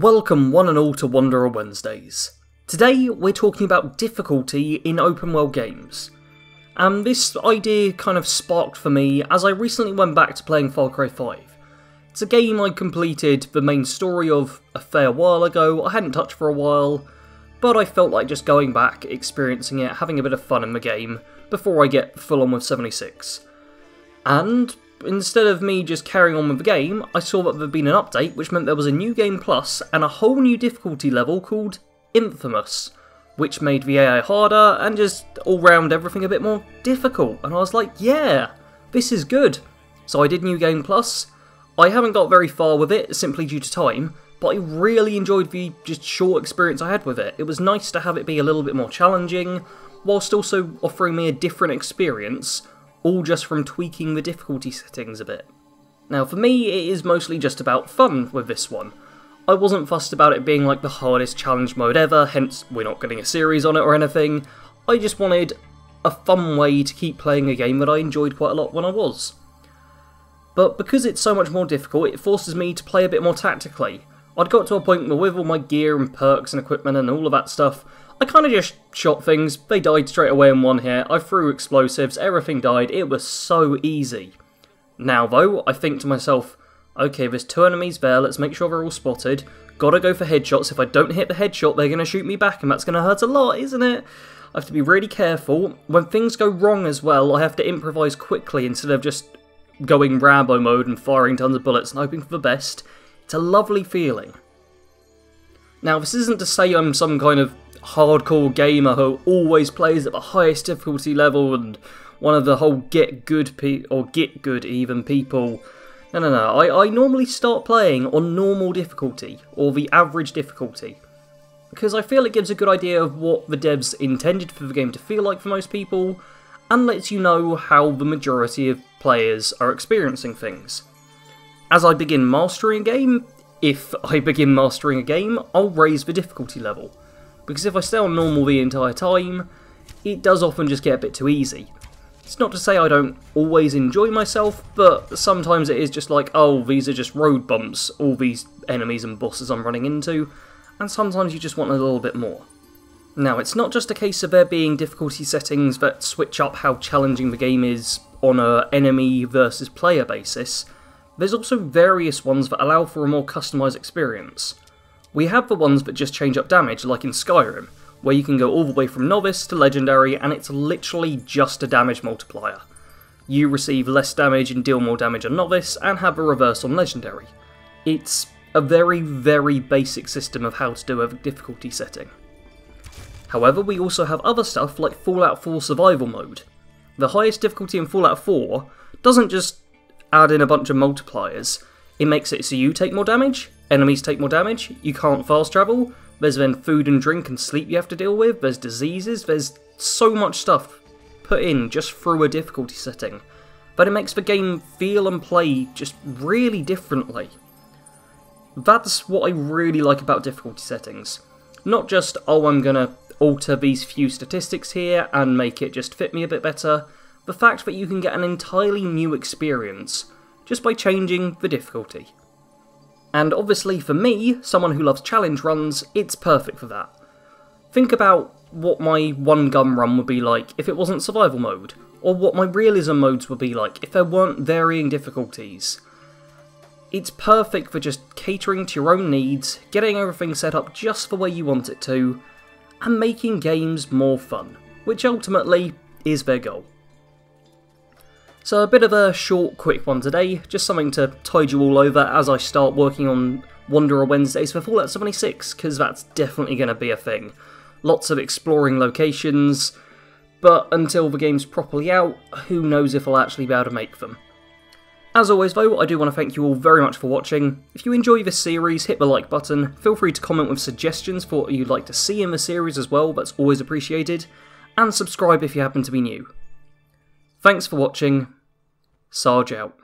Welcome one and all to Wanderer Wednesdays. Today we're talking about difficulty in open world games. And this idea kind of sparked for me as I recently went back to playing Far Cry 5. It's a game I completed the main story of a fair while ago, I hadn't touched for a while, but I felt like just going back, experiencing it, having a bit of fun in the game, before I get full on with 76. And instead of me just carrying on with the game, I saw that there'd been an update, which meant there was a new game plus and a whole new difficulty level called Infamous, which made the AI harder and just all round everything a bit more difficult. And I was like, yeah, this is good. So I did New Game Plus. I haven't got very far with it, simply due to time, but I really enjoyed the just short experience I had with it. It was nice to have it be a little bit more challenging, whilst also offering me a different experience, all just from tweaking the difficulty settings a bit. Now for me, it is mostly just about fun with this one. I wasn't fussed about it being like the hardest challenge mode ever, hence we're not getting a series on it or anything. I just wanted a fun way to keep playing a game that I enjoyed quite a lot when I was. But because it's so much more difficult, it forces me to play a bit more tactically. I'd got to a point where with all my gear and perks and equipment and all of that stuff, I kind of just shot things, they died straight away in one hit, I threw explosives, everything died, it was so easy. Now though, I think to myself, okay, there's two enemies there, let's make sure they're all spotted, gotta go for headshots, if I don't hit the headshot they're gonna shoot me back and that's gonna hurt a lot, isn't it? I have to be really careful. When things go wrong as well, I have to improvise quickly instead of just going Rambo mode and firing tons of bullets and hoping for the best. It's a lovely feeling. Now this isn't to say I'm some kind of hardcore gamer who always plays at the highest difficulty level and one of the whole get good even people. No. I normally start playing on normal difficulty, or the average difficulty, because I feel it gives a good idea of what the devs intended for the game to feel like for most people, and lets you know how the majority of players are experiencing things. As I begin mastering a game, if I begin mastering a game, I'll raise the difficulty level, because if I stay on normal the entire time, it does often just get a bit too easy. It's not to say I don't always enjoy myself, but sometimes it is just like, oh, these are just road bumps, all these enemies and bosses I'm running into, and sometimes you just want a little bit more. Now, it's not just a case of there being difficulty settings that switch up how challenging the game is on a enemy versus player basis. There's also various ones that allow for a more customised experience. We have the ones that just change up damage, like in Skyrim, where you can go all the way from Novice to Legendary, and it's literally just a damage multiplier. You receive less damage and deal more damage on Novice, and have a reverse on Legendary. It's a very, very basic system of how to do a difficulty setting. However, we also have other stuff like Fallout 4 Survival Mode. The highest difficulty in Fallout 4 doesn't just add in a bunch of multipliers, it makes it so you take more damage, enemies take more damage, you can't fast travel, there's then food and drink and sleep you have to deal with, there's diseases, there's so much stuff put in just through a difficulty setting, but it makes the game feel and play just really differently. That's what I really like about difficulty settings. Not just, oh, I'm gonna alter these few statistics here and make it just fit me a bit better, the fact that you can get an entirely new experience just by changing the difficulty. And obviously for me, someone who loves challenge runs, it's perfect for that. Think about what my one gun run would be like if it wasn't survival mode, or what my realism modes would be like if there weren't varying difficulties. It's perfect for just catering to your own needs, getting everything set up just the way you want it to, and making games more fun, which ultimately is their goal. So a bit of a short, quick one today, just something to tide you all over as I start working on Wanderer Wednesdays for Fallout 76, because that's definitely going to be a thing. Lots of exploring locations, but until the game's properly out, who knows if I'll actually be able to make them. As always though, I do want to thank you all very much for watching. If you enjoy this series, hit the like button, feel free to comment with suggestions for what you'd like to see in the series as well, that's always appreciated, and subscribe if you happen to be new. Thanks for watching, Sarge out.